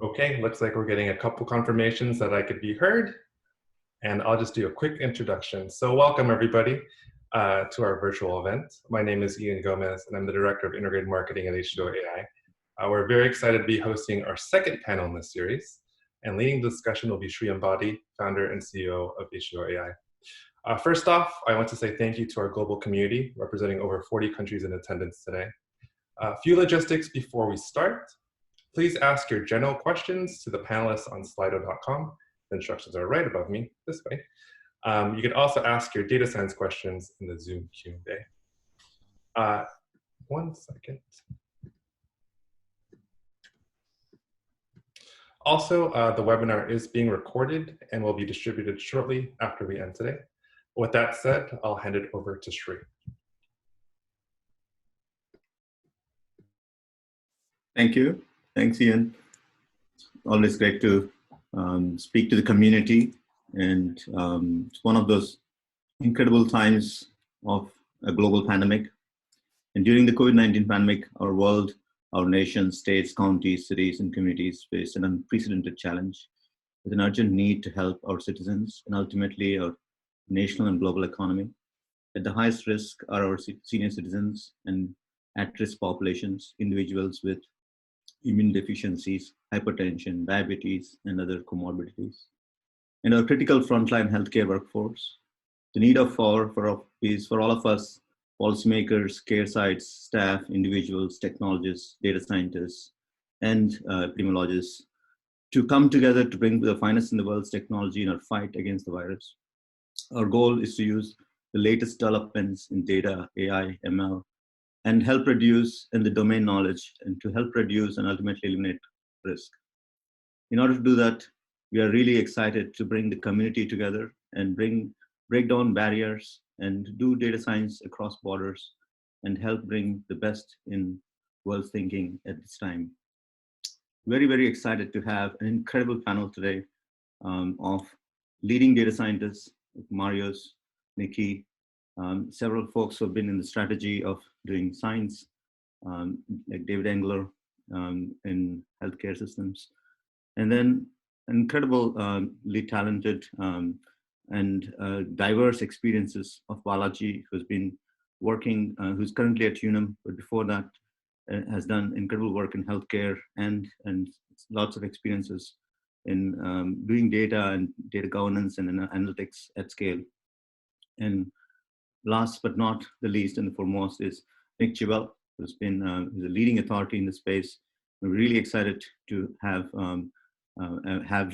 Okay, looks like we're getting a couple confirmations that I could be heard, and I'll just do a quick introduction. So welcome everybody to our virtual event. My name is Ian Gomez, and I'm the Director of Integrated Marketing at H2O AI. We're very excited to be hosting our second panel in this series, and leading the discussion will be Sri Ambati, founder and CEO of H2O AI. First off, I want to say thank you to our global community, representing over 40 countries in attendance today. A few logistics before we start. Please ask your general questions to the panelists on slido.com. The instructions are right above me, this way. You can also ask your data science questions in the Zoom Q&A. One second. Also, the webinar is being recorded and will be distributed shortly after we end today. With that said, I'll hand it over to Sri. Thank you. Thanks, Ian. Always great to speak to the community. And it's one of those incredible times of a global pandemic. And during the COVID-19 pandemic, our world, our nation, states, counties, cities, and communities faced an unprecedented challenge with an urgent need to help our citizens and ultimately our national and global economy. At the highest risk are our senior citizens and at-risk populations, individuals with immune deficiencies, hypertension, diabetes, and other comorbidities. And our critical frontline healthcare workforce. The need is for all of us, policymakers, care sites, staff, individuals, technologists, data scientists, and epidemiologists to come together to bring the finest in the world's technology in our fight against the virus. Our goal is to use the latest developments in data, AI, ML, and help reduce in the domain knowledge and to help reduce and ultimately eliminate risk. In order to do that, we are really excited to bring the community together and break down barriers and do data science across borders and help bring the best in world thinking at this time. Very, very excited to have an incredible panel today of leading data scientists, Marius, Nikki, several folks who have been in the strategy of doing science, like David Engler in healthcare systems, and then incredibly talented and diverse experiences of Balaji, who's been working, who's currently at UNAM, but before that has done incredible work in healthcare and lots of experiences in doing data and data governance and analytics at scale. And last but not the least and the foremost is Nick Chibel, who's been who's a leading authority in the space. We're really excited to have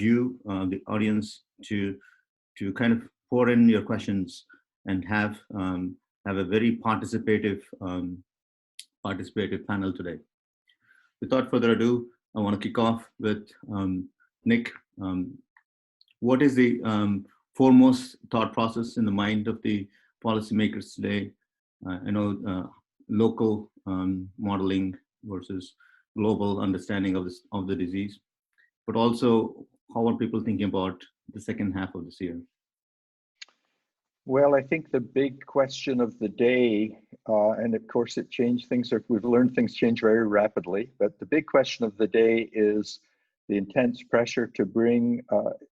you, the audience, to kind of pour in your questions and have a very participative panel today. Without further ado, I want to kick off with Nick. What is the foremost thought process in the mind of the policymakers today? I know local modeling versus global understanding of the disease, but also how are people thinking about the second half of this year? Well, I think the big question of the day, and of course it changed things, we've learned things change very rapidly, but the big question of the day is the intense pressure to bring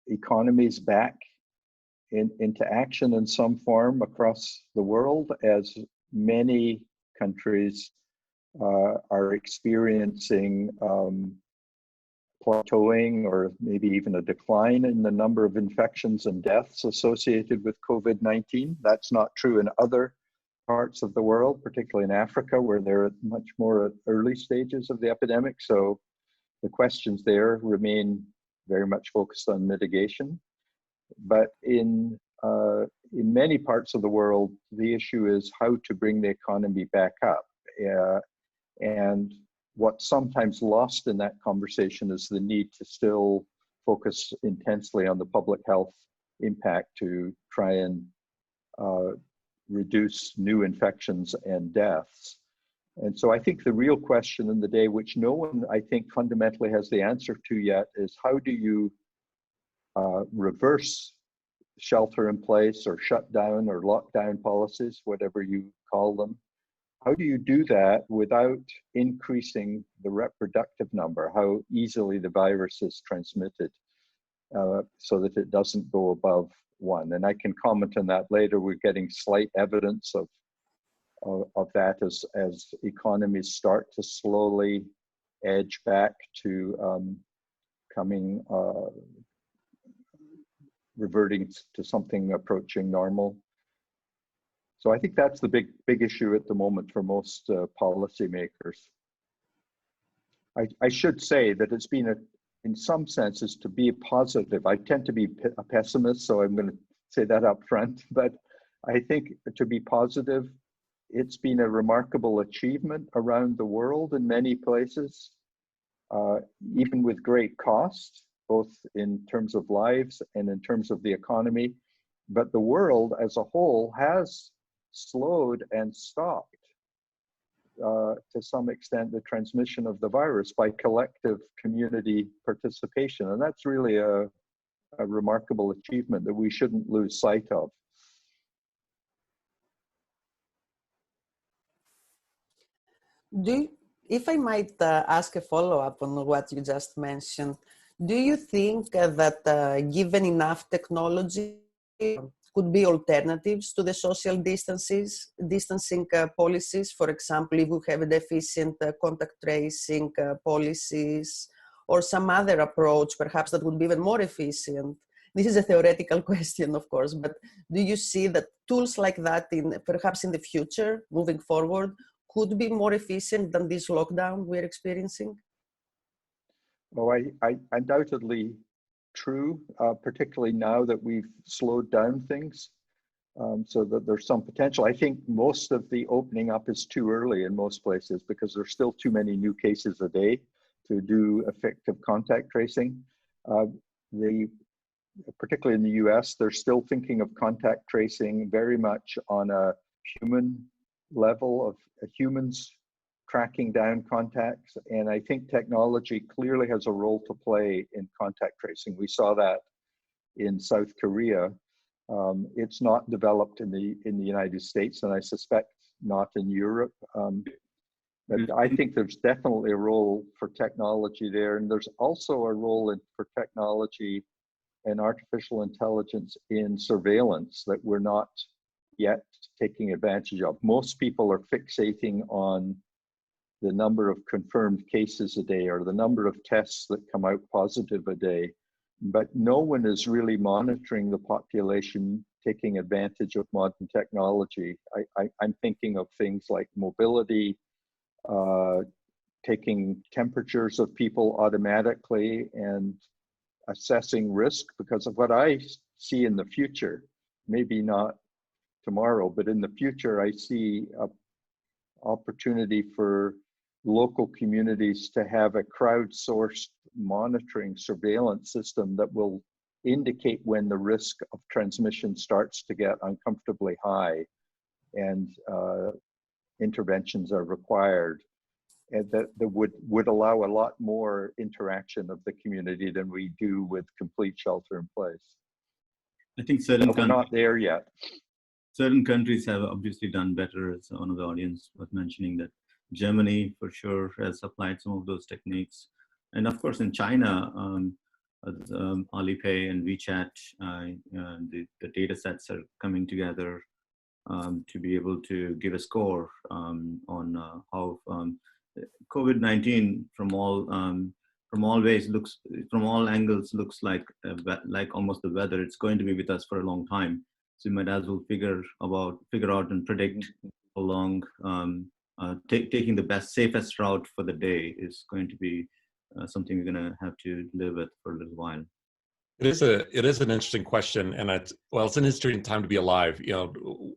economies back into action in some form across the world, as many countries are experiencing plateauing or maybe even a decline in the number of infections and deaths associated with COVID-19. That's not true in other parts of the world, particularly in Africa, where they're at much more at early stages of the epidemic. So the questions there remain very much focused on mitigation. But in many parts of the world, the issue is how to bring the economy back up. And what's sometimes lost in that conversation is the need to still focus intensely on the public health impact to try and reduce new infections and deaths. And so I think the real question in the day, which no one I think fundamentally has the answer to yet, is how do you reverse shelter in place or shut down or lockdown policies, whatever you call them, how do you do that without increasing the reproductive number, how easily the virus is transmitted, so that it doesn't go above 1? And I can comment on that later. We're getting slight evidence of that as economies start to slowly edge back to reverting to something approaching normal. So I think that's the big issue at the moment for most policymakers. I should say that it's been, in some senses, to be positive. I tend to be a pessimist, so I'm going to say that up front. But I think to be positive, it's been a remarkable achievement around the world in many places, even with great cost, both in terms of lives and in terms of the economy. But the world as a whole has slowed and stopped, to some extent, the transmission of the virus by collective community participation. And that's really a remarkable achievement that we shouldn't lose sight of. If I might ask a follow-up on what you just mentioned, do you think that given enough technology, could be alternatives to the social distancing policies? For example, if we have efficient contact tracing policies, or some other approach, perhaps that would be even more efficient. This is a theoretical question, of course, but do you see that tools like that, perhaps in the future, moving forward, could be more efficient than this lockdown we're experiencing? Well, I undoubtedly true, particularly now that we've slowed down things, so that there's some potential. I think most of the opening up is too early in most places because there's still too many new cases a day to do effective contact tracing. Particularly in the US, they're still thinking of contact tracing very much on a human level, of humans tracking down contacts. And I think technology clearly has a role to play in contact tracing. We saw that in South Korea. It's not developed in the United States, and I suspect not in Europe. But I think there's definitely a role for technology there. And there's also a role for technology and artificial intelligence in surveillance that we're not yet taking advantage of. Most people are fixating on the number of confirmed cases a day or the number of tests that come out positive a day, but no one is really monitoring the population, taking advantage of modern technology. I'm thinking of things like mobility, taking temperatures of people automatically and assessing risk, because of what I see in the future, maybe not tomorrow, but in the future, I see an opportunity for local communities to have a crowdsourced monitoring surveillance system that will indicate when the risk of transmission starts to get uncomfortably high and interventions are required, and that would allow a lot more interaction of the community than we do with complete shelter in place. I think we're not there yet. Certain countries have obviously done better, as one of the audience was mentioning, that Germany for sure has applied some of those techniques. And of course in China, Alipay and WeChat, the data sets are coming together to be able to give a score on how COVID-19 from all angles looks like almost the weather. It's going to be with us for a long time. So you might as well figure out and predict how long taking the safest route for the day is going to be something we're going to have to live with for a little while. It is an interesting question, and it's an interesting time to be alive,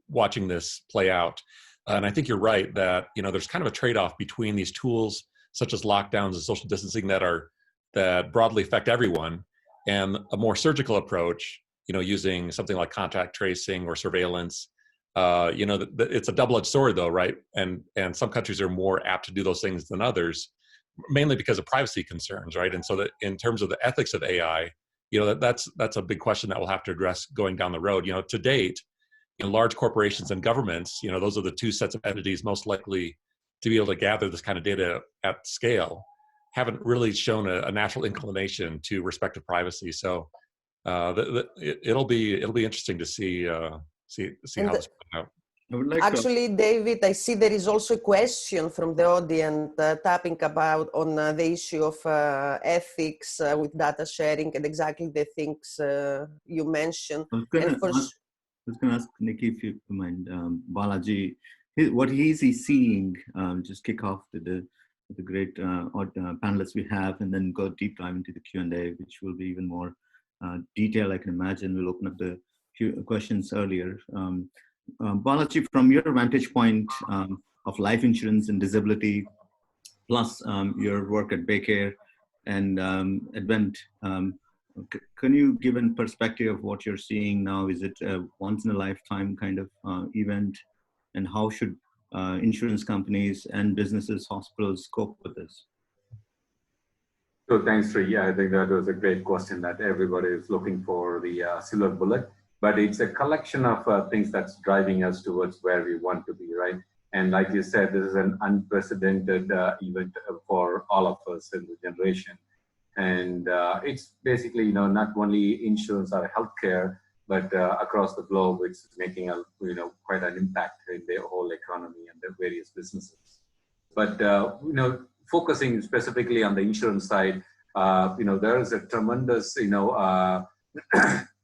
watching this play out. And I think you're right that, there's kind of a trade-off between these tools such as lockdowns and social distancing that broadly affect everyone, and a more surgical approach, using something like contact tracing or surveillance. It's a double-edged sword though, right? And some countries are more apt to do those things than others, mainly because of privacy concerns, right? And so that in terms of the ethics of AI, that's a big question that we'll have to address going down the road. To date, large corporations and governments, those are the two sets of entities most likely to be able to gather this kind of data at scale, haven't really shown a natural inclination to respect privacy. So it'll be interesting to see how this plays out. I would like Actually, David, I see there is also a question from the audience tapping about on the issue of ethics with data sharing and exactly the things you mentioned. I was going to ask Nikki if you mind, Balaji, what is he seeing? Just kick off with the great panelists we have, and then go deep dive into the Q&A, which will be even more detailed, I can imagine. We'll open up the few questions earlier. Balaji, from your vantage point of life insurance and disability, plus your work at Baycare and Advent, can you give a perspective of what you're seeing now? Is it a once-in-a-lifetime kind of event? And how should insurance companies and businesses, hospitals cope with this? So thanks, Sri. Yeah, I think that was a great question that everybody is looking for the silver bullet. But it's a collection of things that's driving us towards where we want to be, right? And like you said, this is an unprecedented event for all of us in the generation. And it's basically, not only insurance or healthcare, but across the globe, it's making a, quite an impact in the whole economy and the various businesses. But, focusing specifically on the insurance side, there is a tremendous,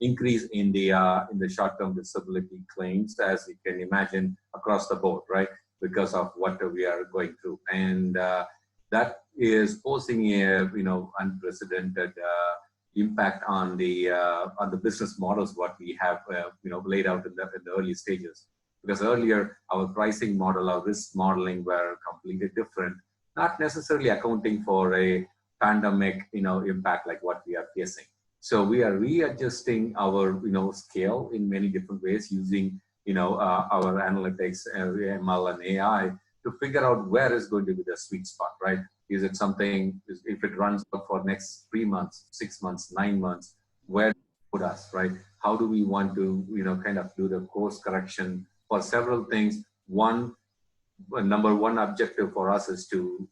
increase in the short-term disability claims, as you can imagine, across the board, right? Because of what we are going through, and that is posing a unprecedented impact on the business models what we have laid out in the early stages. Because earlier our pricing model, our risk modeling were completely different, not necessarily accounting for a pandemic impact like what we are facing. So we are readjusting our scale in many different ways using our analytics, ML and AI to figure out where is going to be the sweet spot, right? Is it something, if it runs for next 3 months, 6 months, 9 months, where do you put us, right? How do we want to kind of do the course correction for several things? Number one objective for us is to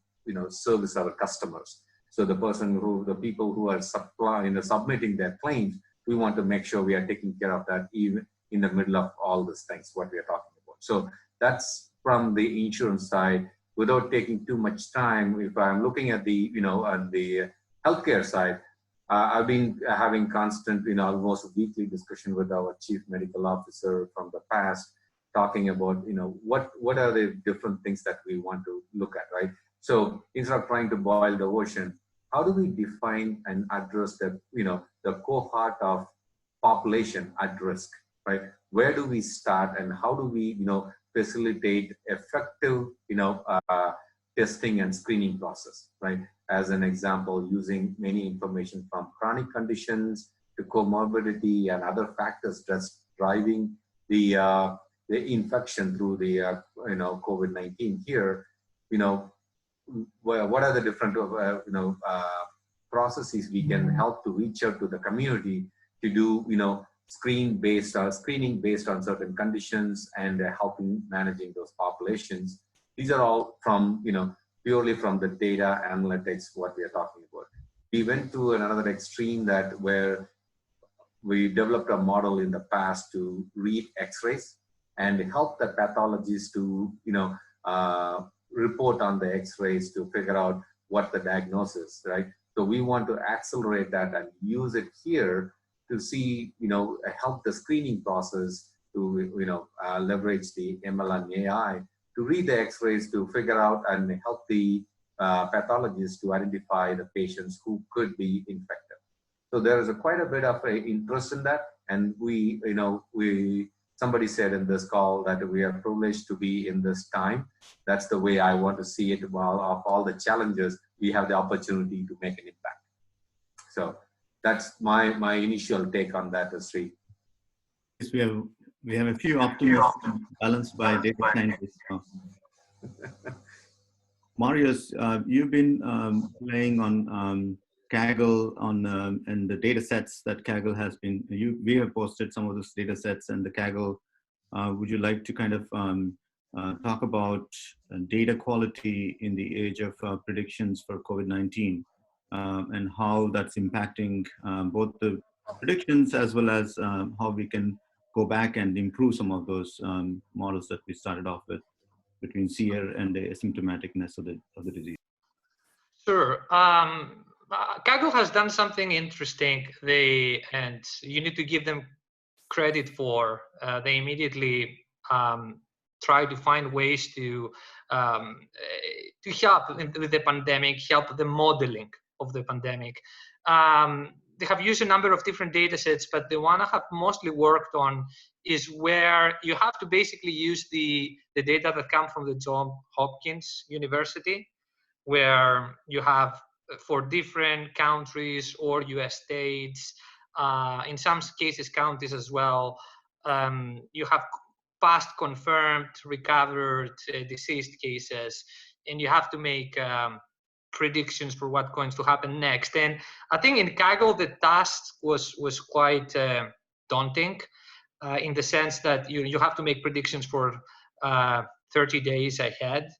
service our customers. So the people who are submitting their claims, we want to make sure we are taking care of that even in the middle of all these things, what we are talking about. So that's from the insurance side. Without taking too much time, if I'm looking at on the healthcare side, I've been having constant, almost weekly discussion with our chief medical officer from the past, talking about, what are the different things that we want to look at, right? So instead of trying to boil the ocean, how do we define and address the cohort of population at risk, right? Where do we start and how do we, facilitate effective, testing and screening process, right? As an example, using many information from chronic conditions to comorbidity and other factors that's driving the infection through the, COVID-19 here, what are the different, processes we can help to reach out to the community to do, screening based on certain conditions and helping managing those populations. These are all from, purely from the data analytics, what we are talking about. We went to another extreme where we developed a model in the past to read x-rays and help the pathologists to, report on the x-rays to figure out what the diagnosis, right? So we want to accelerate that and use it here to see, help the screening process to, leverage the ML and AI to read the x-rays to figure out and help the pathologists to identify the patients who could be infected. So there is quite a bit of interest in that. And somebody said in this call that we are privileged to be in this time. That's the way I want to see it. While of all the challenges, we have the opportunity to make an impact. So that's my initial take on that, Sri. Yes, we have a few optimists balanced by data scientists. Marius, you've been playing on Kaggle and the data sets that Kaggle has been. We have posted some of those data sets and the Kaggle would you like to kind of talk about data quality in the age of predictions for COVID-19 and how that's impacting both the predictions as well as how we can go back and improve some of those models that we started off with between severe and the asymptomaticness of the disease? Sure. Kaggle has done something interesting. And you need to give them credit for. They immediately try to find ways to help with the pandemic, help the modeling of the pandemic. They have used a number of different data sets, but the one I have mostly worked on is where you have to basically use the data that come from the Johns Hopkins University, where you have for different countries or US states, in some cases counties as well, you have past confirmed, recovered, deceased cases, and you have to make predictions for what's going to happen next. And I think in Kaggle, the task was quite daunting in the sense that you have to make predictions for 30 days ahead,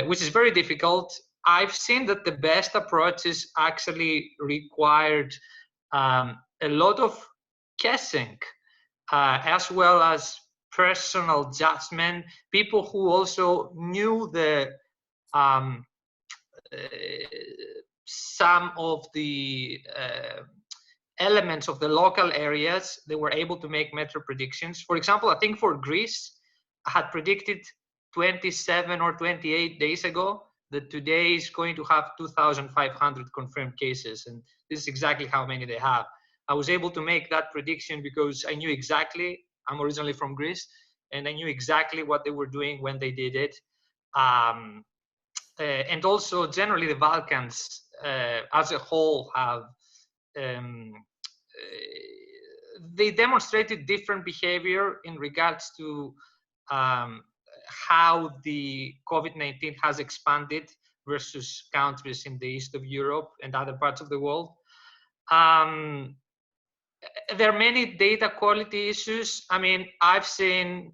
which is very difficult. I've seen that the best approaches actually required a lot of guessing, as well as personal judgment, people who also knew the some of the elements of the local areas. They were able to make metro predictions. For example, I think for Greece, I had predicted 27 or 28 days ago that today is going to have 2,500 confirmed cases. And this is exactly how many they have. I was able to make that prediction because I knew exactly, I'm originally from Greece, and I knew exactly what they were doing when they did it. And also generally the Balkans as a whole have, they demonstrated different behavior in regards to how the COVID-19 has expanded versus countries in the east of Europe and other parts of the world. There are many data quality issues. I mean, I've seen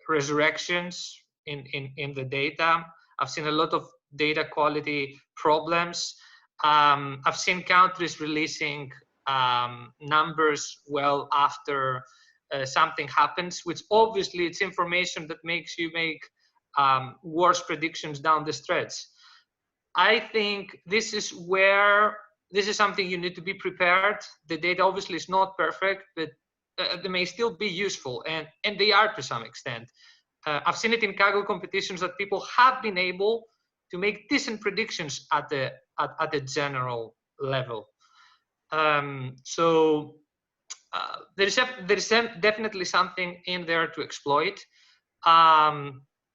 resurrections in the data. I've seen a lot of data quality problems. I've seen countries releasing numbers well after something happens, which obviously it's information that makes you make worse predictions down the stretch. I think this is something you need to be prepared. The data obviously is not perfect, but they may still be useful, and they are to some extent. I've seen it in Kaggle competitions that people have been able to make decent predictions at the general level. So there is definitely something in there to exploit,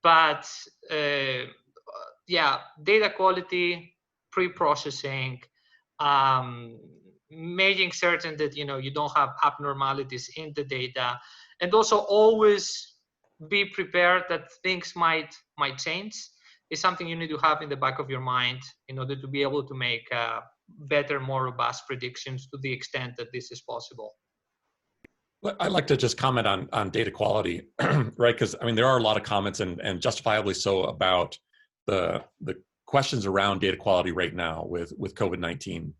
but yeah, data quality, pre-processing, making certain that you don't have abnormalities in the data, and also always be prepared that things might change is something you need to have in the back of your mind in order to be able to make better, more robust predictions to the extent that this is possible. I'd like to just comment on data quality, right? Because I mean, there are a lot of comments, and justifiably so, about the questions around data quality right now with COVID-19.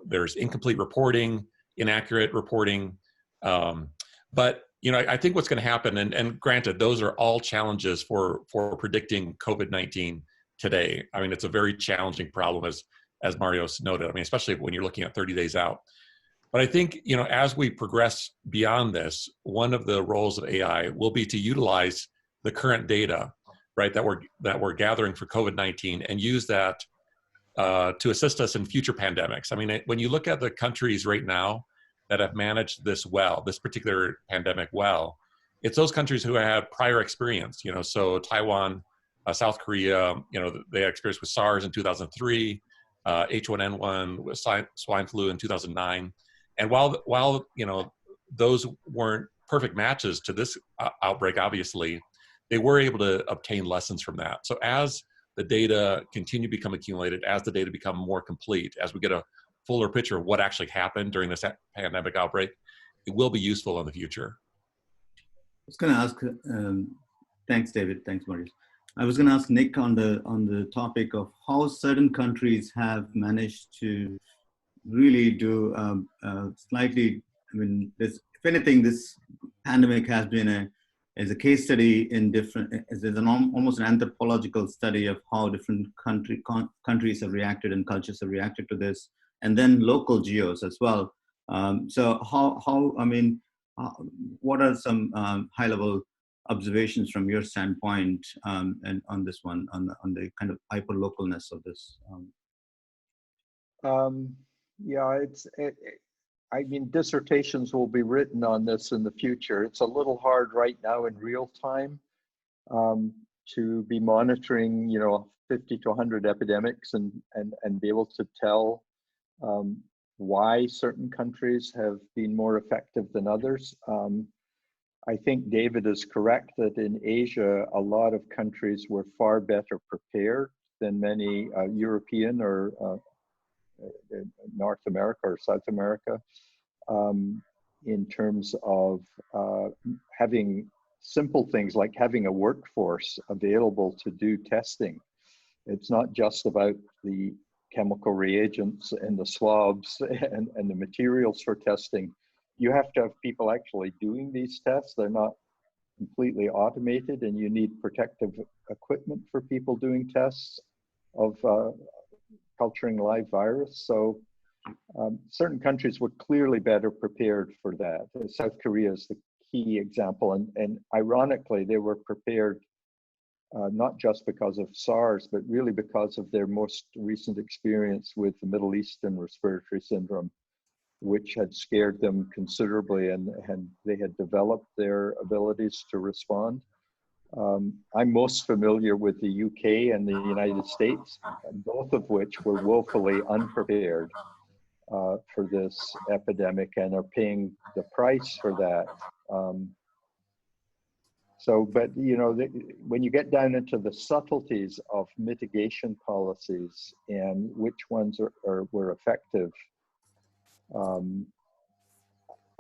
There's incomplete reporting, inaccurate reporting, but I think what's going to happen, and granted, those are all challenges for predicting COVID-19 today. I mean, it's a very challenging problem, as Marios noted. I mean, especially when you're looking at 30 days out. But I think, as we progress beyond this, one of the roles of AI will be to utilize the current data, right, that we're gathering for COVID-19 and use that to assist us in future pandemics. I mean, when you look at the countries right now that have managed this particular pandemic well, it's those countries who have prior experience, so Taiwan, South Korea, they had experience with SARS in 2003, H1N1 with swine flu in 2009. And while those weren't perfect matches to this outbreak, obviously, they were able to obtain lessons from that. So as the data continue to become accumulated, as the data become more complete, as we get a fuller picture of what actually happened during this pandemic outbreak, it will be useful in the future. was going to ask, thanks, David. Thanks, Maurice. I was going to ask Nick on the topic of how certain countries have managed to really do slightly. I mean, if anything, this pandemic has been as a case study in different. As almost an anthropological study of how different countries have reacted and cultures have reacted to this, and then local geos as well. So how I mean, what are some high-level observations from your standpoint and on this one, on the kind of hyper-localness of this? Yeah, I mean, dissertations will be written on this in the future. It's a little hard right now in real time to be monitoring, 50 to 100 epidemics and be able to tell why certain countries have been more effective than others. I think David is correct that in Asia, a lot of countries were far better prepared than many European or North America or South America in terms of having simple things like having a workforce available to do testing. It's not just about the chemical reagents and the swabs and the materials for testing. You have to have people actually doing these tests. They're not completely automated, and you need protective equipment for people doing tests of culturing live virus. So certain countries were clearly better prepared for that. South Korea is the key example, and ironically, they were prepared not just because of SARS, but really because of their most recent experience with the Middle Eastern respiratory syndrome, which had scared them considerably, and they had developed their abilities to respond. I'm most familiar with the UK and the United States, both of which were woefully unprepared for this epidemic and are paying the price for that. But when you get down into the subtleties of mitigation policies and which ones were effective, I'm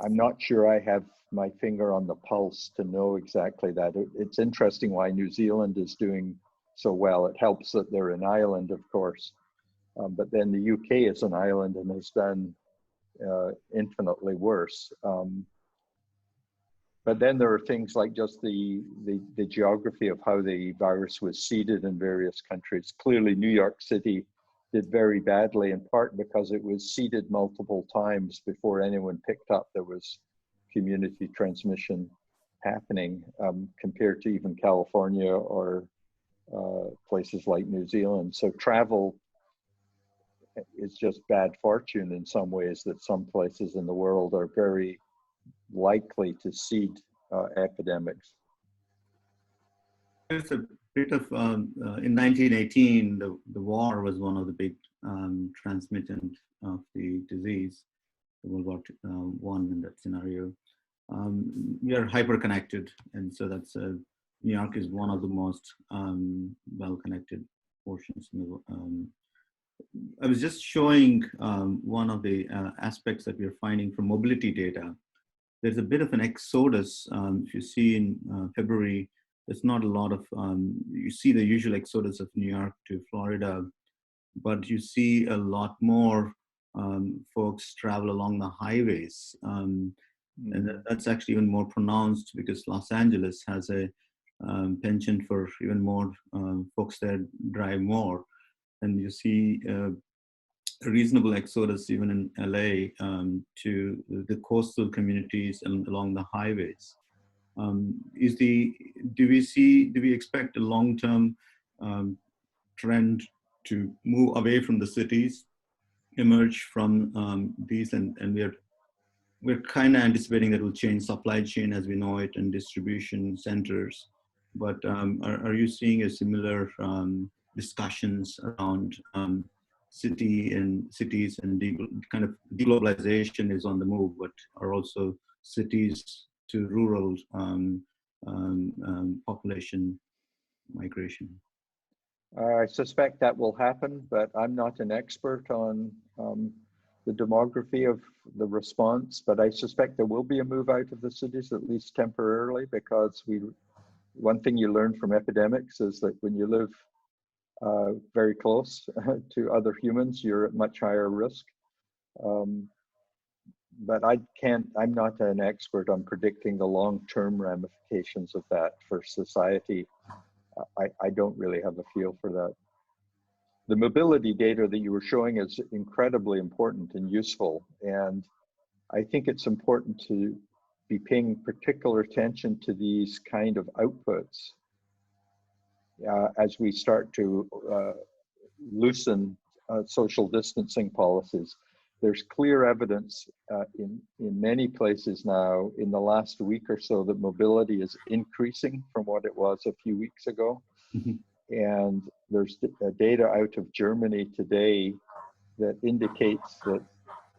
not sure I have my finger on the pulse to know exactly that. It's interesting why New Zealand is doing so well. It helps that they're an island, of course, but then the UK is an island and has done infinitely worse. But then there are things like just the geography of how the virus was seeded in various countries. Clearly, New York City did very badly, in part because it was seeded multiple times before anyone picked up there was community transmission happening, compared to even California or places like New Zealand. So travel is just bad fortune in some ways, that some places in the world are very likely to seed epidemics. There's a bit of, in 1918, the war was one of the big transmittants of the disease, World War I in that scenario. We are hyper-connected, and so that's, New York is one of the most well-connected portions. I was just showing one of the aspects that we're finding from mobility data. There's a bit of an exodus. If you see in February, there's not a lot of, you see the usual exodus of New York to Florida, but you see a lot more folks travel along the highways. And that's actually even more pronounced because Los Angeles has a penchant for even more folks that drive more. And you see a reasonable exodus even in LA to the coastal communities and along the highways. Do we expect a long-term trend to move away from the cities, emerge from these, and we're kind of anticipating that will change supply chain as we know it and distribution centers. But are you seeing a similar discussions around cities and kind of deglobalization is on the move, but are also cities to rural population migration? I suspect that will happen, but I'm not an expert on the demography of the response, but I suspect there will be a move out of the cities, at least temporarily, because one thing you learn from epidemics is that when you live very close to other humans, you're at much higher risk. But I'm not an expert on predicting the long-term ramifications of that for society. I don't really have a feel for that. The mobility data that you were showing is incredibly important and useful. And I think it's important to be paying particular attention to these kind of outputs as we start to loosen social distancing policies. There's clear evidence in many places now in the last week or so that mobility is increasing from what it was a few weeks ago. Mm-hmm. And there's data out of Germany today that indicates that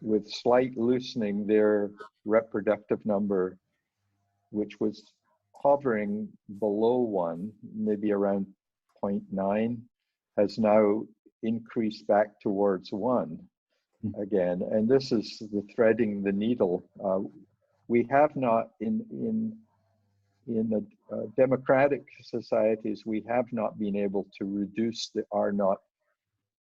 with slight loosening, their reproductive number, which was hovering below 1, maybe around 0.9, has now increased back towards 1 again. And this is the threading the needle. We have not, in the democratic societies, we have not been able to reduce the R0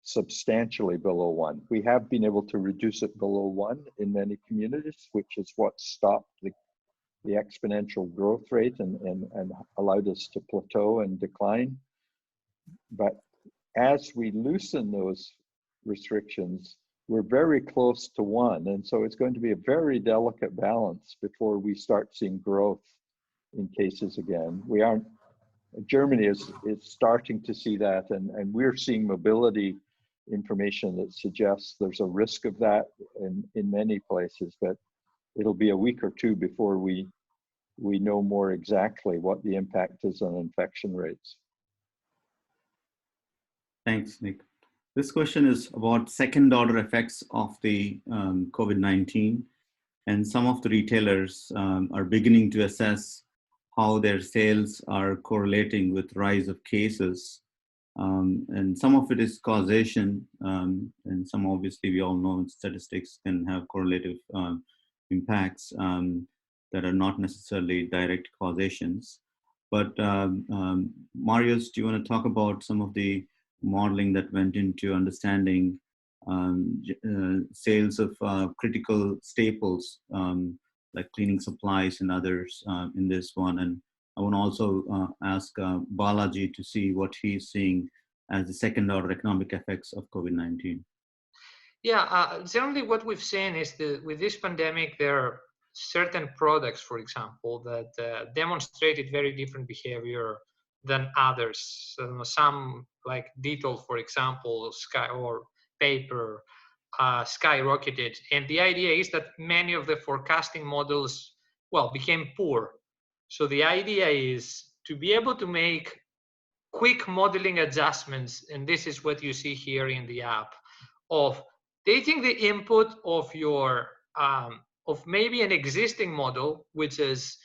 substantially below 1. We have been able to reduce it below 1 in many communities, which is what stopped the exponential growth rate and allowed us to plateau and decline. But as we loosen those restrictions, we're very close to 1. And so it's going to be a very delicate balance before we start seeing growth in cases again. Germany is starting to see that, and we're seeing mobility information that suggests there's a risk of that in many places, but it'll be a week or two before we know more exactly what the impact is on infection rates. Thanks, Nick. This question is about second-order effects of the COVID-19, and some of the retailers are beginning to assess how their sales are correlating with rise of cases. And some of it is causation, and some, obviously, we all know statistics can have correlative impacts that are not necessarily direct causations. But Marius, do you want to talk about some of the modeling that went into understanding sales of critical staples like cleaning supplies and others in this one? And I want to also ask Balaji to see what he's seeing as the second-order economic effects of COVID-19. Yeah, generally what we've seen is that with this pandemic, there are certain products, for example, that demonstrated very different behavior than others. So some, like Dettol, for example, or paper, skyrocketed. And the idea is that many of the forecasting models, became poor. So the idea is to be able to make quick modeling adjustments, and this is what you see here in the app, of taking the input of your of maybe an existing model, which is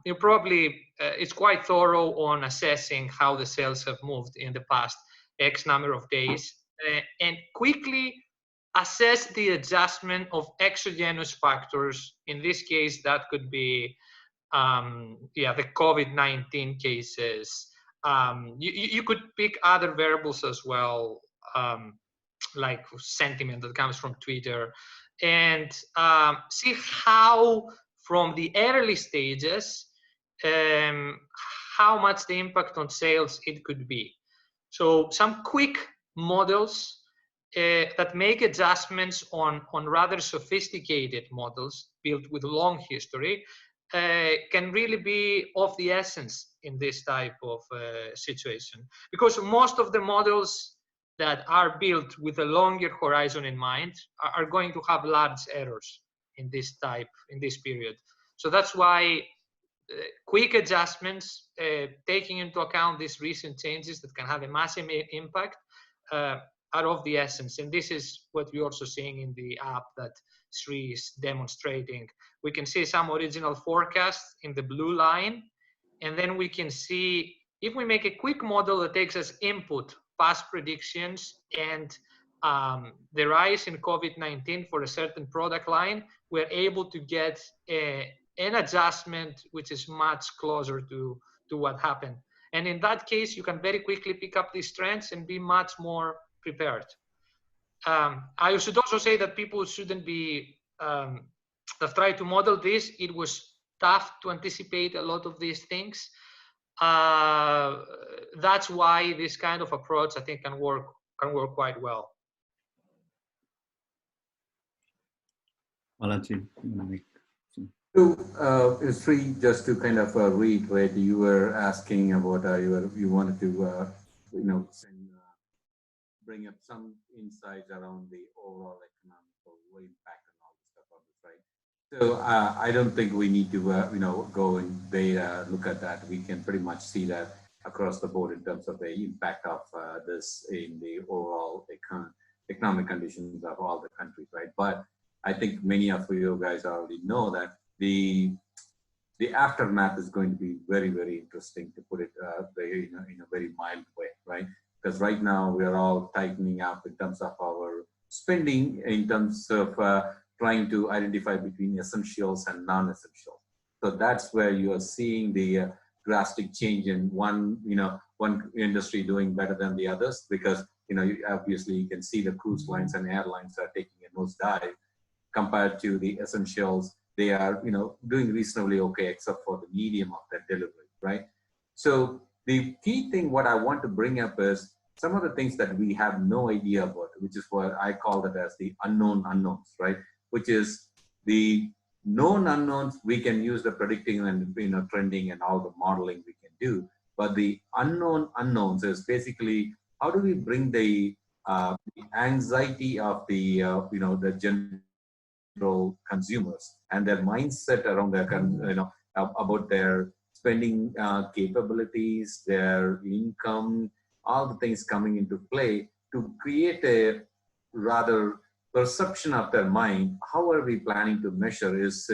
you probably it's quite thorough on assessing how the sales have moved in the past X number of days, and quickly assess the adjustment of exogenous factors. In this case, that could be the COVID-19 cases. You could pick other variables as well, like sentiment that comes from Twitter, and see how from the early stages, how much the impact on sales it could be. So some quick models that make adjustments on rather sophisticated models built with long history can really be of the essence in this type of situation, because most of the models that are built with a longer horizon in mind are going to have large errors in this period. So that's why quick adjustments, taking into account these recent changes that can have a massive impact, are of the essence. And this is what we're also seeing in the app that Sri is demonstrating. We can see some original forecasts in the blue line, and then we can see if we make a quick model that takes as input past predictions and the rise in COVID-19 for a certain product line, we're able to get an adjustment which is much closer to what happened. And in that case, you can very quickly pick up these trends and be much more prepared. I should also say that people shouldn't be that try to model this. It was tough to anticipate a lot of these things. That's why this kind of approach, I think, can work quite well. Ambati, Sri, just to kind of reiterate, you were asking about you wanted to bring up some insights around the overall economic impact and all this stuff on this, right? So I don't think we need to go and data look at that. We can pretty much see that across the board in terms of the impact of this in the overall economic conditions of all the countries, right? But I think many of you guys already know that the aftermath is going to be very, very interesting, to put it in a very mild way, right? Because right now we are all tightening up in terms of our spending, in terms of trying to identify between essentials and non-essentials. So that's where you are seeing the drastic change in one industry doing better than the others, because obviously you can see the cruise lines and airlines are taking a nosedive compared to the essentials. They are doing reasonably okay, except for the medium of that delivery, right? So the key thing what I want to bring up is some of the things that we have no idea about, which is what I call it as the unknown unknowns, right? Which is the known unknowns. We can use the predicting and trending and all the modeling we can do, but the unknown unknowns is basically how do we bring the anxiety of the the general consumers and their mindset around their about their spending capabilities, their income, all the things coming into play to create a rather perception of their mind. How are we planning to measure is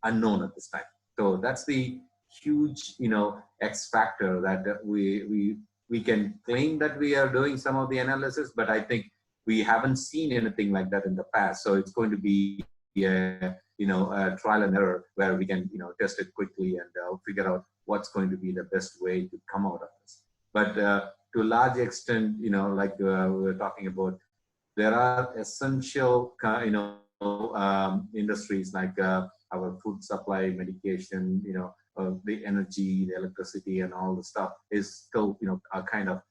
unknown at this time. So that's the huge X factor that we can claim that we are doing some of the analysis, but I think we haven't seen anything like that in the past. So it's going to be a trial and error where we can test it quickly and figure out what's going to be the best way to come out of this. But to a large extent, like we were talking about, there are essential industries like our food supply, medication, the energy, the electricity, and all the stuff is still are kind of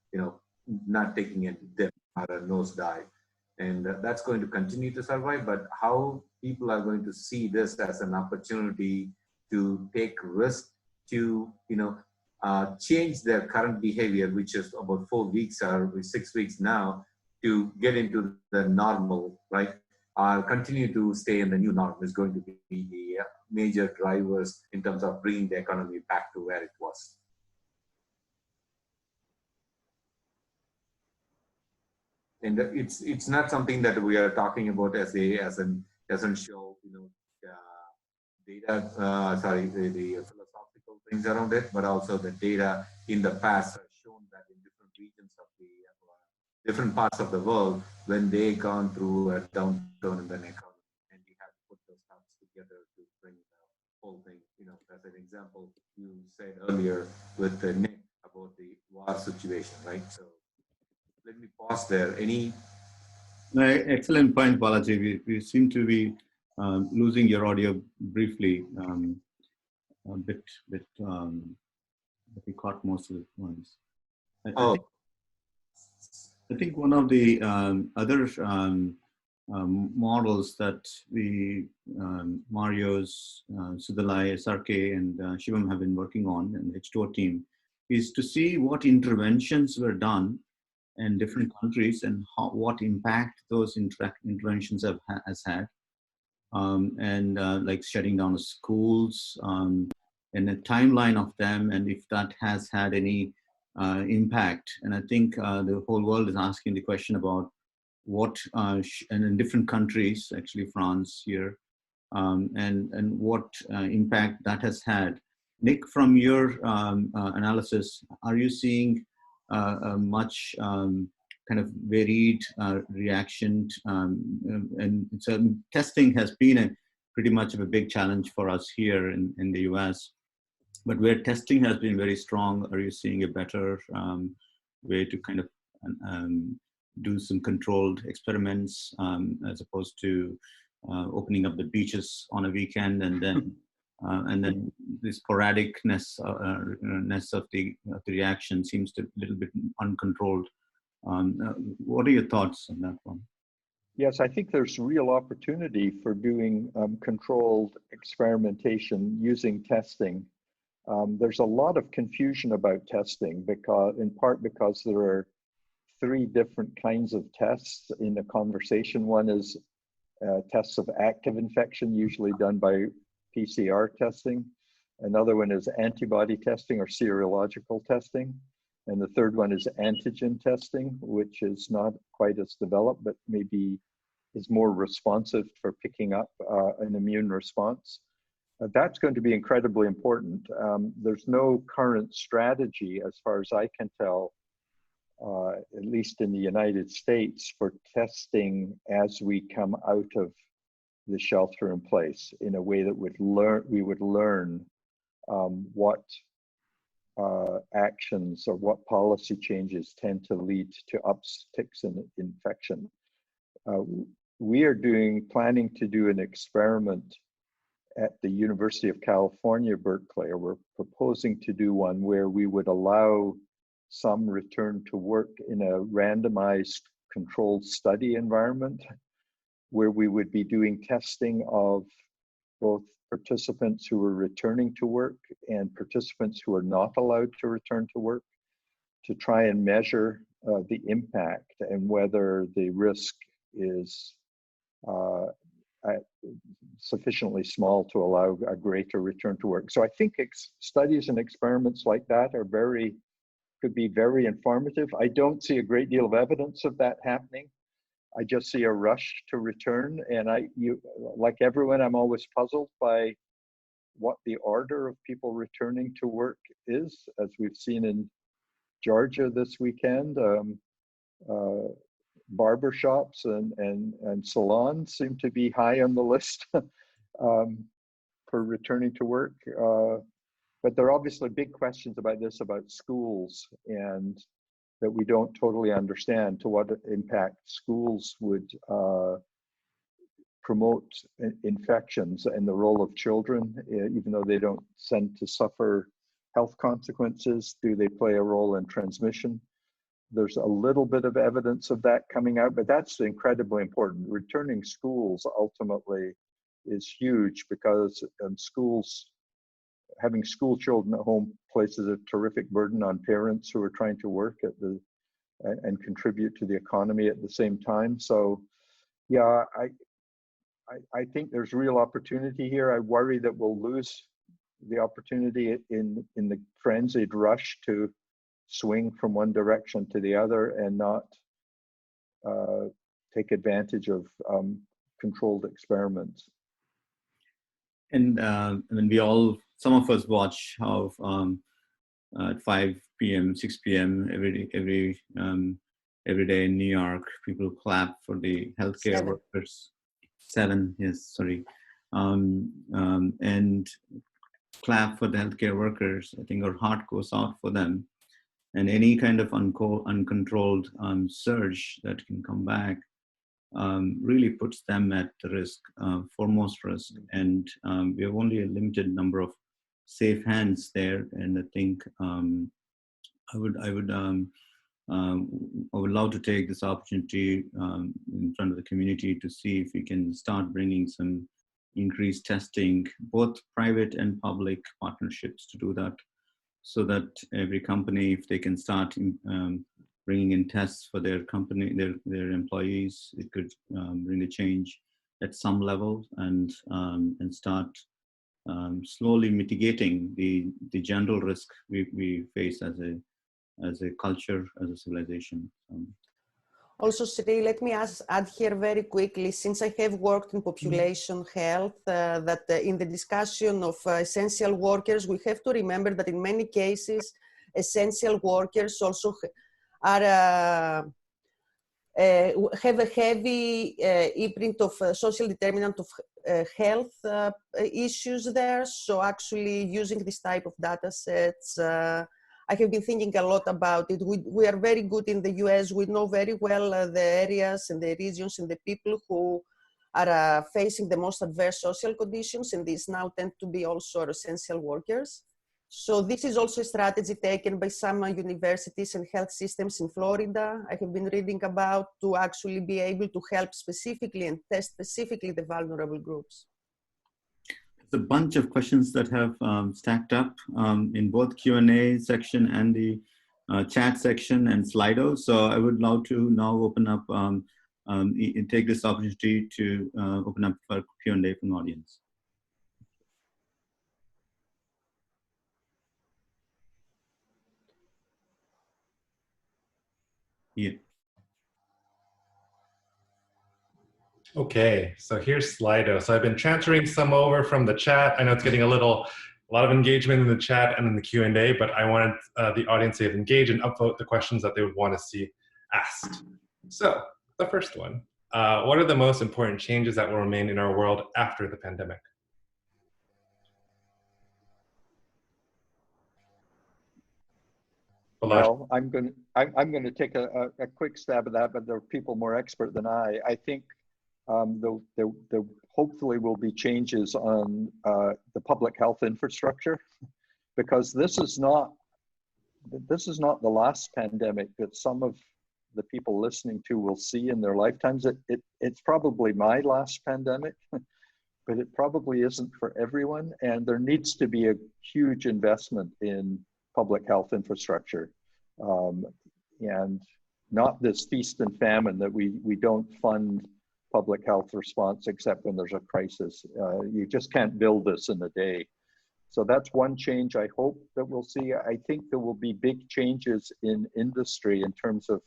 not taking a dip or a nosedive. And that's going to continue to survive. But how people are going to see this as an opportunity to take risk, to change their current behavior, which is about 4 weeks or 6 weeks now, to get into the normal, right? Continue to stay in the new norm is going to be the major drivers in terms of bringing the economy back to where it was. And it's not something that we are talking about as an essential data, the philosophical things around it, but also the data in the past has shown that in different regions of the different parts of the world, when they gone through a downturn in the economy, and we have to put those thoughts together to bring the whole thing. As an example, you said earlier with Nick about the war situation, right? So let me pause there. Any? Excellent point, Balaji. We seem to be losing your audio briefly, a bit, but we caught most of the points. I think one of the other models that we, Mario's, Sudalai, SRK, and Shivam have been working on, and the H2O team, is to see what interventions were done in different countries and what impact those interventions has had, like shutting down schools, and a timeline of them, and if that has had any impact. And I think the whole world is asking the question about what, and in different countries, actually France here, and what impact that has had. Nick, from your analysis, are you seeing much kind of varied reaction. And so testing has been pretty much of a big challenge for us here in the US. But where testing has been very strong, are you seeing a better way to kind of do some controlled experiments as opposed to opening up the beaches on a weekend and then the sporadicness of the reaction seems to be a little bit uncontrolled. What are your thoughts on that one? Yes, I think there's real opportunity for doing controlled experimentation using testing. There's a lot of confusion about testing in part because there are 3 different kinds of tests in a conversation. One is tests of active infection, usually done by PCR testing. Another one is antibody testing or serological testing. And the third one is antigen testing, which is not quite as developed, but maybe is more responsive for picking up an immune response. That's going to be incredibly important. There's no current strategy, as far as I can tell, at least in the United States, for testing as we come out of the shelter in place in a way that we would learn what actions or what policy changes tend to lead to upticks in infection. We are planning to do an experiment at the University of California, Berkeley, or we're proposing to do one where we would allow some return to work in a randomized controlled study environment, where we would be doing testing of both participants who are returning to work and participants who are not allowed to return to work, to try and measure the impact and whether the risk is sufficiently small to allow a greater return to work. So I think studies and experiments like that could be very informative. I don't see a great deal of evidence of that happening. I just see a rush to return, and like everyone, I'm always puzzled by what the order of people returning to work is, as we've seen in Georgia this weekend. Barbershops and salons seem to be high on the list for returning to work. But there are obviously big questions about this, about schools, and that we don't totally understand to what impact schools would promote infections and the role of children, even though they don't tend to suffer health consequences. Do they play a role in transmission? There's a little bit of evidence of that coming out, but that's incredibly important. Returning schools ultimately is huge, because having school children at home places a terrific burden on parents who are trying to work and contribute to the economy at the same time. So yeah, I think there's real opportunity here. I worry that we'll lose the opportunity in the frenzied rush to swing from one direction to the other and not take advantage of controlled experiments. And when some of us watch how at 5 p.m., 6 p.m. every day in New York, people clap for the healthcare workers. 7, yes, sorry, and clap for the healthcare workers. I think our heart goes out for them. And any kind of uncontrolled surge that can come back really puts them at the risk, foremost risk. And we have only a limited number of safe hands there. And I think I would love to take this opportunity in front of the community to see if we can start bringing some increased testing, both private and public partnerships to do that, so that every company, if they can start bringing in tests for their company, their employees, it could bring a change at some level and start slowly mitigating the general risk we face as a culture, as a civilization. Also, Sri, let me add here very quickly, since I have worked in population health, that in the discussion of essential workers, we have to remember that in many cases, essential workers also are have a heavy imprint of social determinant of health issues there. So actually using this type of data sets, I have been thinking a lot about it. We are very good in the US. We know very well the areas and the regions and the people who are facing the most adverse social conditions, and these now tend to be also essential workers. So this is also a strategy taken by some universities and health systems in Florida. I have been reading about to actually be able to help specifically and test specifically the vulnerable groups. There's a bunch of questions that have stacked up in both Q&A section and the chat section and Slido. So I would love to now open up, take this opportunity to open up for Q&A from the audience. Yeah. Okay, so here's Slido. So I've been transferring some over from the chat. I know it's getting a lot of engagement in the chat and in the Q&A, but I wanted the audience to engage and upvote the questions that they would want to see asked. So the first one, what are the most important changes that will remain in our world after the pandemic? Well, I'm going to take a quick stab at that, but there are people more expert than I. I think there hopefully will be changes on the public health infrastructure, because this is not the last pandemic that some of the people listening to will see in their lifetimes. It's probably my last pandemic, but it probably isn't for everyone. And there needs to be a huge investment in public health infrastructure, and not this feast and famine that we don't fund public health response except when there's a crisis. You just can't build this in a day. So that's one change I hope that we'll see. I think there will be big changes in industry in terms of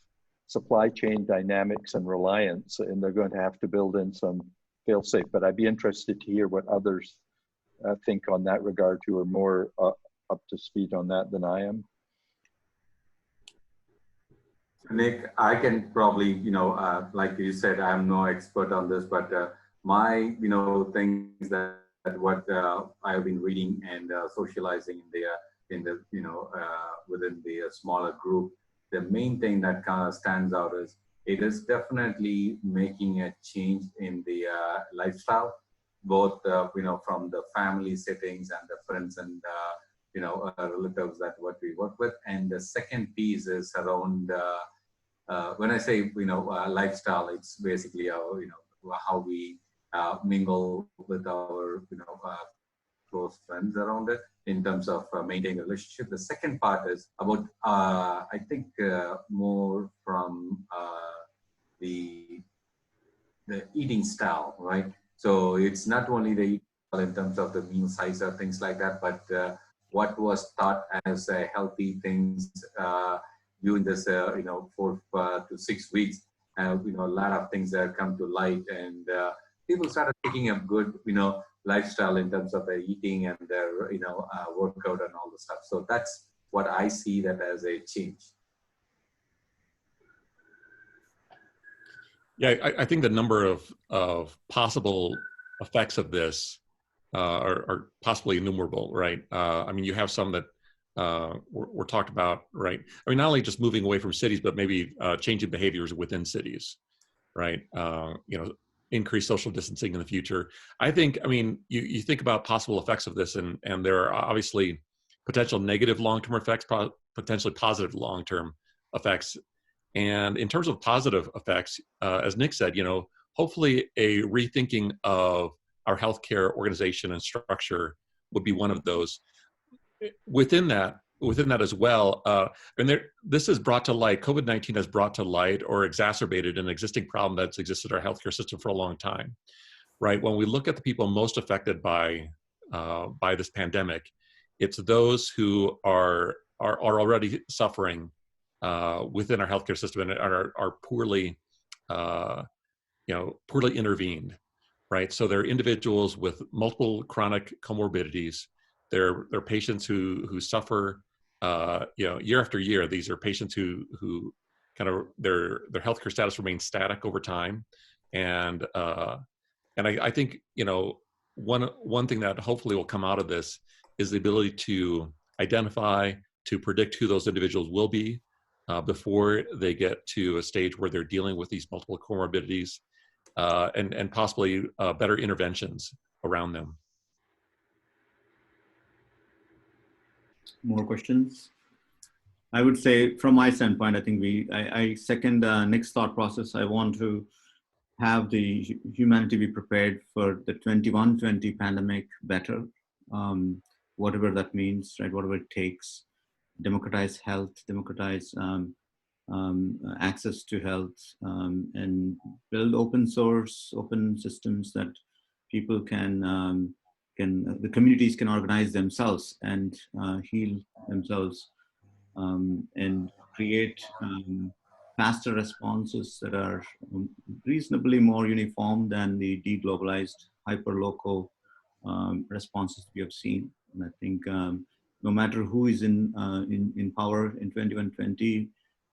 supply chain dynamics and reliance, and they're going to have to build in some fail-safe. But I'd be interested to hear what others think on that regard, who are more up to speed on that than I am. Nick, I can probably, like you said, I'm no expert on this, but my, things that what I've been reading and socializing within the smaller group, the main thing that kind of stands out is it is definitely making a change in the lifestyle, both from the family settings and the friends and relatives that what we work with. And the second piece is around when I say lifestyle, it's basically our how we mingle with our close friends around it in terms of maintaining a relationship. The second part is about I think more from the eating style, right? So it's not only the eating style in terms of the meal size or things like that, but what was thought as healthy things during this 4 to 6 weeks. A lot of things that come to light, and people started taking a good lifestyle in terms of their eating and their workout and all the stuff. So that's what I see that as a change. Yeah, I think the number of possible effects of this are possibly innumerable, right? I mean, you have some that were talked about, right? I mean, not only just moving away from cities, but maybe changing behaviors within cities, right? Increase social distancing in the future. I mean, you think about possible effects of this, and there are obviously potential negative long-term effects, potentially positive long-term effects. And in terms of positive effects, as Nick said, hopefully a rethinking of our healthcare organization and structure would be one of those. Within that as well, and this has brought to light, COVID-19 has brought to light or exacerbated an existing problem that's existed in our healthcare system for a long time, right? When we look at the people most affected by this pandemic, it's those who are already suffering within our healthcare system and are poorly, poorly intervened, right? So they're individuals with multiple chronic comorbidities. They're patients who suffer, year after year. These are patients who kind of their healthcare status remains static over time. And I think, you know, one thing that hopefully will come out of this is the ability to identify, to predict who those individuals will be before they get to a stage where they're dealing with these multiple comorbidities, and possibly better interventions around them. More questions? I would say from my standpoint, I think I second Nick's thought process. I want to have the humanity be prepared for the 21-20 pandemic better, whatever that means, right? Whatever it takes. Democratize health, democratize access to health, and build open source, open systems that people the communities can organize themselves and heal themselves, and create faster responses that are reasonably more uniform than the deglobalized, hyper-local responses we have seen. And I think no matter who is in power in 21-20,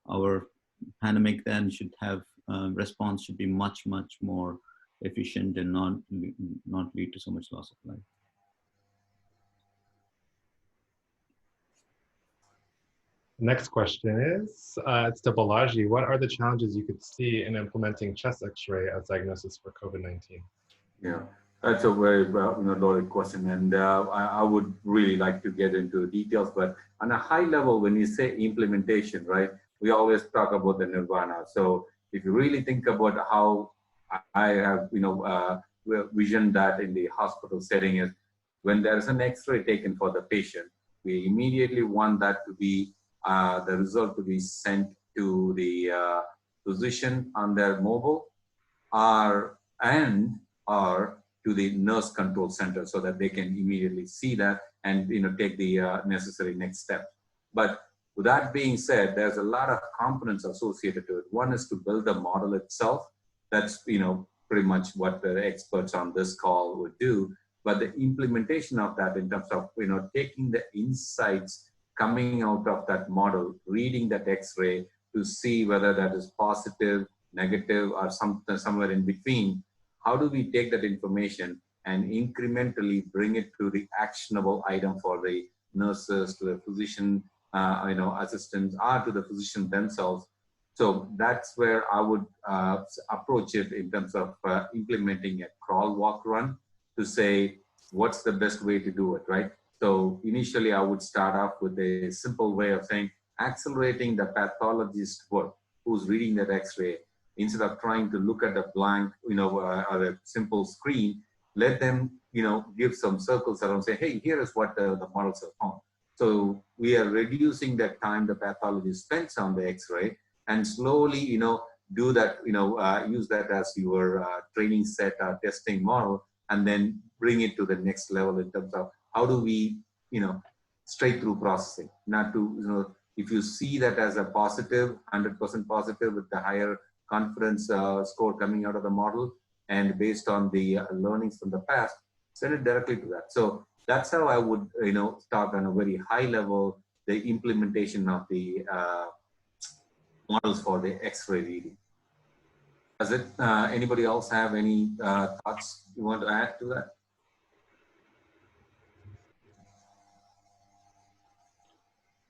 our pandemic then should have response should be much more efficient and not lead to so much loss of life. Next question is, it's to Balaji. What are the challenges you could see in implementing chest X-ray as diagnosis for COVID-19? Yeah, that's a very loaded question, and I would really like to get into details. But on a high level, when you say implementation, right, we always talk about the nirvana. So if you really think about how I have visioned that in the hospital setting is, when there is an X-ray taken for the patient, we immediately want that to be the result to be sent to the physician on their mobile, or to the nurse control center, so that they can immediately see that and take the necessary next step. But with that being said, there's a lot of components associated to it. One is to build the model itself. That's pretty much what the experts on this call would do. But the implementation of that in terms of taking the insights coming out of that model, reading that X-ray to see whether that is positive, negative, or somewhere in between. How do we take that information and incrementally bring it to the actionable item for the nurses, to the physician, assistants, or to the physician themselves? So that's where I would approach it in terms of implementing a crawl, walk, run to say, what's the best way to do it, right? So initially, I would start off with a simple way of saying, accelerating the pathologist work who's reading that X-ray, instead of trying to look at a blank, or a simple screen, let them, give some circles around, say, hey, here is what the models have found. So we are reducing the time the pathologist spends on the X-ray, and slowly, do that, use that as your training set or testing model, and then bring it to the next level in terms of how do we, straight through processing, not to, if you see that as a positive, 100% positive with the higher confidence score coming out of the model, and based on the learnings from the past, send it directly to that. So that's how I would, start on a very high level, the implementation of the models for the X-ray reading. Does it, anybody else have any thoughts you want to add to that?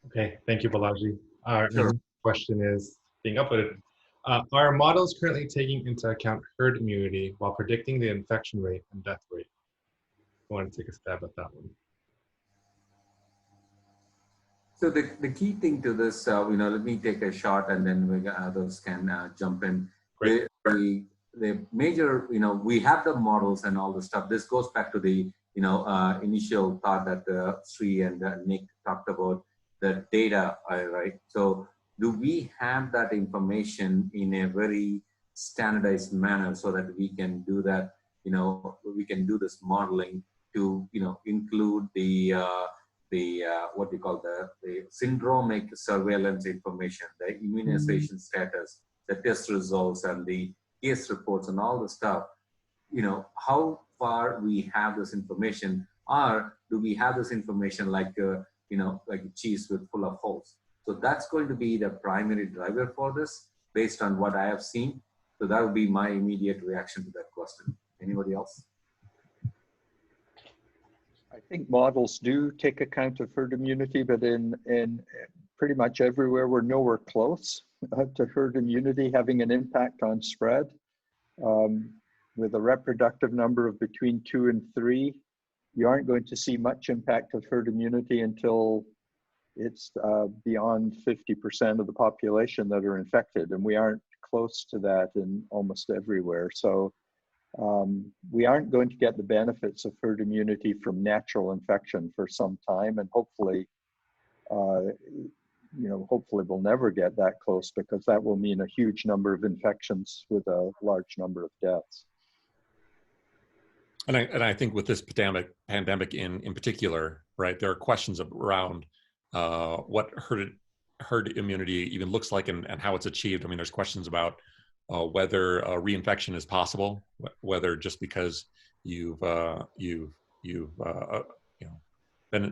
Okay, thank you, Balaji. Our next question is being uploaded. Are models currently taking into account herd immunity while predicting the infection rate and death rate? I want to take a stab at that one. So the key thing to this, let me take a shot, and then others can jump in. Great. The major, we have the models and all the stuff. This goes back to the, initial thought that Sri and Nick talked about, the data, right? So do we have that information in a very standardized manner so that we can do that, we can do this modeling to, include the what we call the syndromic surveillance information, the immunization status, the test results, and the case reports and all the stuff, how far we have this information, or do we have this information like, like a cheese full of holes? So that's going to be the primary driver for this, based on what I have seen. So that would be my immediate reaction to that question. Anybody else? I think models do take account of herd immunity, but in pretty much everywhere, we're nowhere close to herd immunity having an impact on spread. With a reproductive number of between 2 and 3, you aren't going to see much impact of herd immunity until it's beyond 50% of the population that are infected, and we aren't close to that in almost everywhere. So we aren't going to get the benefits of herd immunity from natural infection for some time, and hopefully, hopefully we'll never get that close, because that will mean a huge number of infections with a large number of deaths. And I think with this pandemic in particular, right, there are questions around what herd immunity even looks like and how it's achieved. I mean, there's questions about whether reinfection is possible, whether just because you've been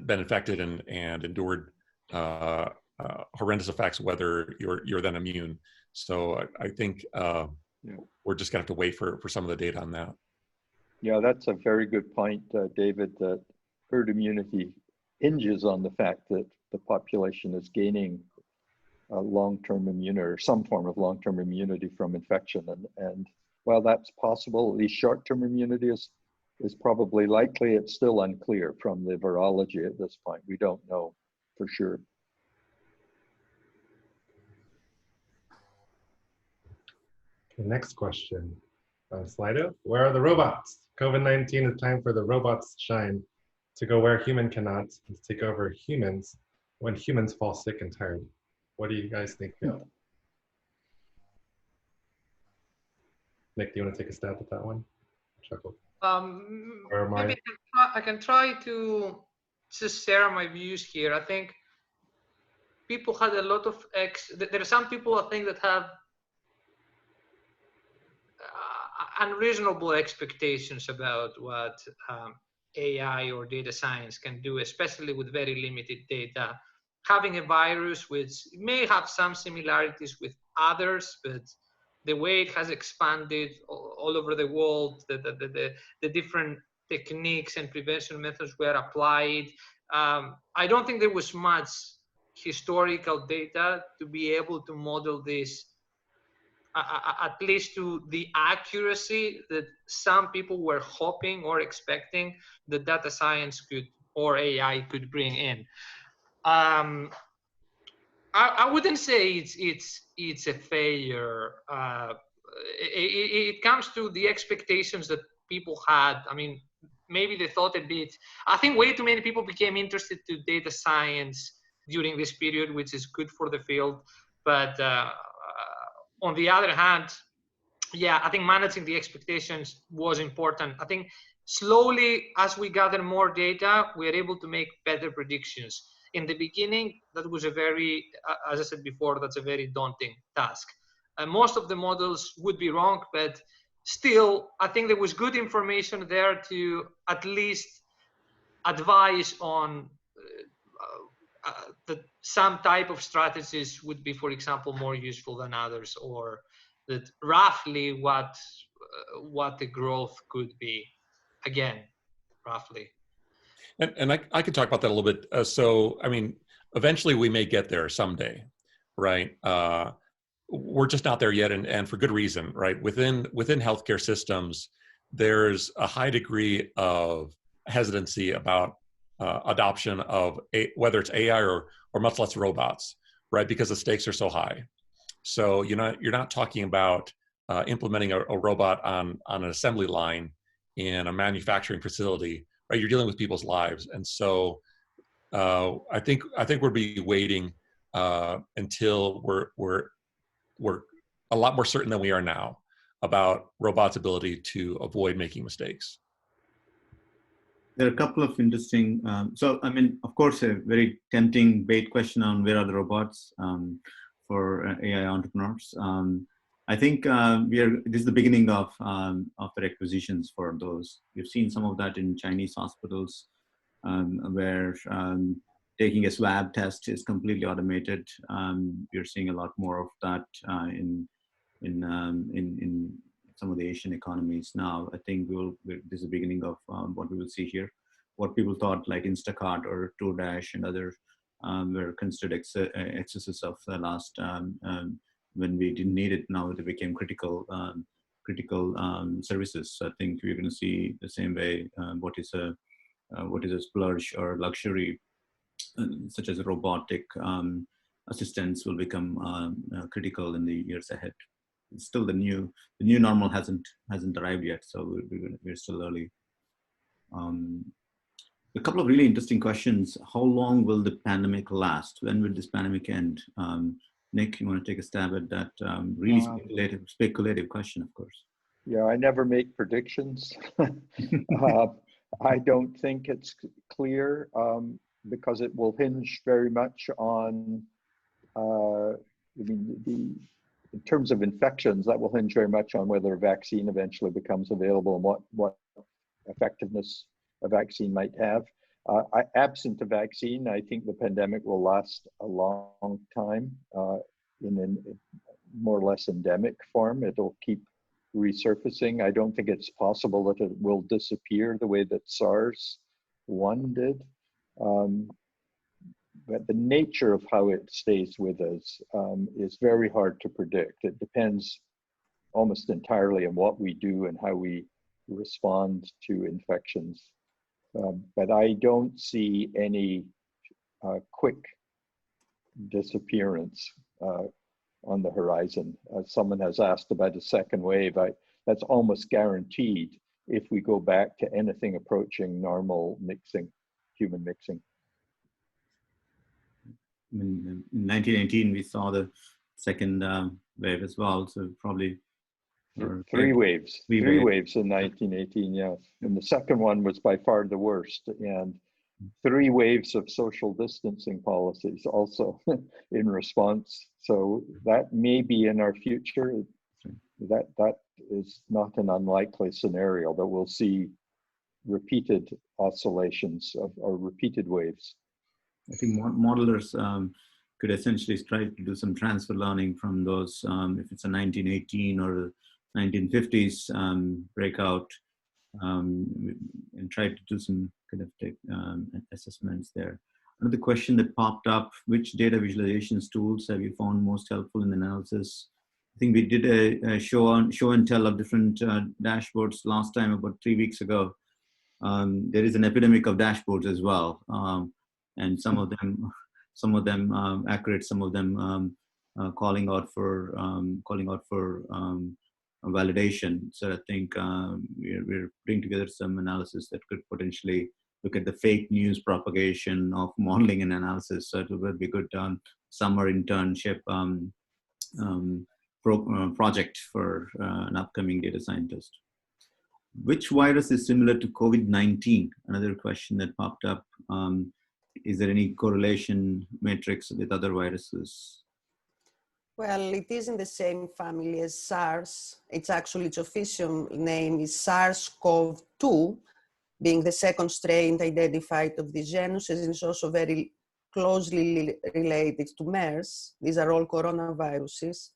infected and endured horrendous effects, whether you're then immune. So I think we're just gonna have to wait for some of the data on that. Yeah, that's a very good point, David, that herd immunity hinges on the fact that the population is gaining long-term immunity or some form of long-term immunity from infection. And while that's possible, at least short-term immunity is probably likely, it's still unclear from the virology at this point. We don't know for sure. Okay, next question. Slido, where are the robots? COVID-19 is time for the robots to shine, to go where human cannot, and to take over humans when humans fall sick and tired. What do you guys think? Nick, do you want to take a stab at that one? Chuckle. Maybe I can try to just share my views here. I think people had a lot of there are some people I think that have unreasonable expectations about what AI or data science can do, especially with very limited data. Having a virus which may have some similarities with others, but the way it has expanded all over the world, the different techniques and prevention methods were applied. I don't think there was much historical data to be able to model this at least to the accuracy that some people were hoping or expecting the data science could or AI could bring in. I wouldn't say it's a failure. It comes to the expectations that people had. I mean, maybe they thought a bit. I think way too many people became interested to data science during this period, which is good for the field. But on the other hand, yeah, I think managing the expectations was important. I think slowly, as we gather more data, we are able to make better predictions. In the beginning, that was a very, as I said before, that's a very daunting task. Most of the models would be wrong, but still, I think there was good information there to at least advise on that some type of strategies would be, for example, more useful than others, or that roughly what the growth could be. Again, roughly. And I could talk about that a little bit. So, I mean, eventually we may get there someday, right? We're just not there yet, and for good reason, right? Within healthcare systems, there's a high degree of hesitancy about adoption of whether it's AI or much less robots, right? Because the stakes are so high. So you're not talking about implementing a robot on an assembly line in a manufacturing facility, right? You're dealing with people's lives, and so I think we'll be waiting until we're a lot more certain than we are now about robots' ability to avoid making mistakes. There are a couple of interesting, so I mean, of course, a very tempting bait question on where are the robots for AI entrepreneurs. I think this is the beginning of the requisitions for those. We've seen some of that in Chinese hospitals where taking a swab test is completely automated. You're seeing a lot more of that in some of the Asian economies now. I think this is the beginning of what we will see here. What people thought like Instacart or DoorDash and other were considered excesses of the last when we didn't need it. Now they became critical services. So I think we're going to see the same way. What is a splurge or luxury, such as robotic assistants, will become critical in the years ahead. Still, the new normal hasn't arrived yet, so we're still early. A couple of really interesting questions. How long will the pandemic last? When will this pandemic end? Nick, you want to take a stab at that really speculative question, of course? Yeah, I never make predictions. I don't think it's clear because it will hinge very much on, in terms of infections, that will hinge very much on whether a vaccine eventually becomes available and what effectiveness a vaccine might have. Absent a vaccine, I think the pandemic will last a long time in a more or less endemic form. It'll keep resurfacing. I don't think it's possible that it will disappear the way that SARS-1 did. But the nature of how it stays with us is very hard to predict. It depends almost entirely on what we do and how we respond to infections. But I don't see any quick disappearance on the horizon. Someone has asked about a second wave. That's almost guaranteed if we go back to anything approaching normal mixing, human mixing. In 1918, we saw the second wave as well, so probably three waves in 1918, yes. And the second one was by far the worst, and 3 waves of social distancing policies also in response. So that may be in our future. That is not an unlikely scenario, that we'll see repeated oscillations or repeated waves. I think modelers could essentially try to do some transfer learning from those, if it's a 1918 or 1950s breakout, and try to do some kind of assessments there. Another question that popped up: which data visualizations tools have you found most helpful in analysis? I think we did a show and tell of different dashboards last time, about 3 weeks ago. There is an epidemic of dashboards as well, and some of them accurate, some of them calling out for validation. So I think we're putting together some analysis that could potentially look at the fake news propagation of modeling and analysis. So it would be a good summer internship project for an upcoming data scientist. Which virus is similar to COVID-19? Another question that popped up. Is there any correlation matrix with other viruses? Well, it is in the same family as SARS. Its official name is SARS-CoV-2, being the second strain identified of the genus, and is also very closely related to MERS. These are all coronaviruses.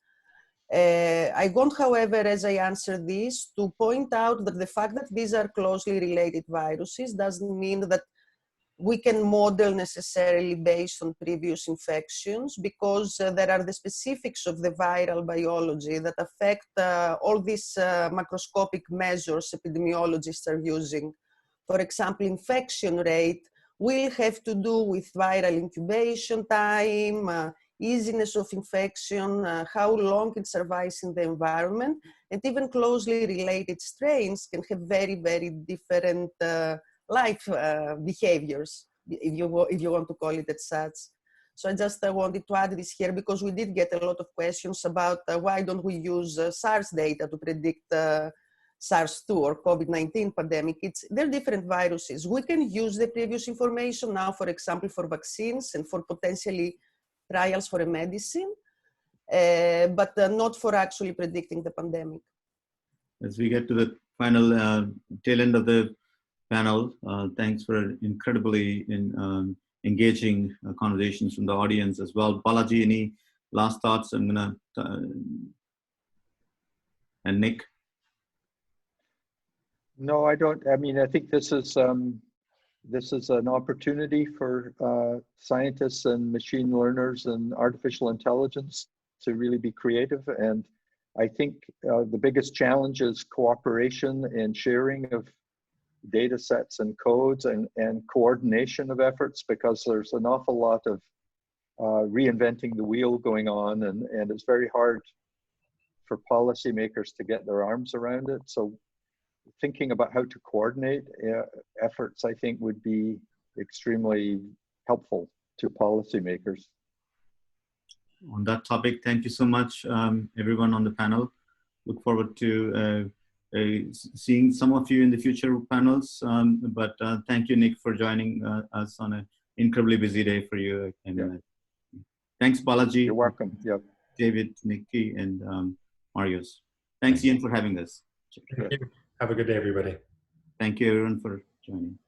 I want, however, as I answer this, to point out that the fact that these are closely related viruses doesn't mean that we can model necessarily based on previous infections, because there are the specifics of the viral biology that affect all these macroscopic measures epidemiologists are using. For example, infection rate will have to do with viral incubation time, easiness of infection, how long it survives in the environment, and even closely related strains can have very, very different life behaviors, if you want to call it as such. So I just wanted to add this here because we did get a lot of questions about why don't we use SARS data to predict SARS-2 or COVID-19 pandemic. They're different viruses. We can use the previous information now, for example, for vaccines and for potentially trials for a medicine, but not for actually predicting the pandemic. As we get to the final tail end of the panel, thanks for an incredibly engaging conversations from the audience as well. Balaji, any last thoughts? I'm gonna and Nick. No, I don't. I mean, I think this is an opportunity for scientists and machine learners and artificial intelligence to really be creative. And I think the biggest challenge is cooperation and sharing of data sets and codes and coordination of efforts, because there's an awful lot of reinventing the wheel going on, and it's very hard for policymakers to get their arms around it. So thinking about how to coordinate efforts, I think, would be extremely helpful to policymakers. On that topic, thank you so much, everyone on the panel. Look forward to seeing some of you in the future panels. But thank you, Nick, for joining us on an incredibly busy day for you. And yeah. Thanks, Balaji. You're welcome. Yep. David, Nikki, and Marius. Thanks, Ian, for having us. Thank you. Have a good day, everybody. Thank you, everyone, for joining.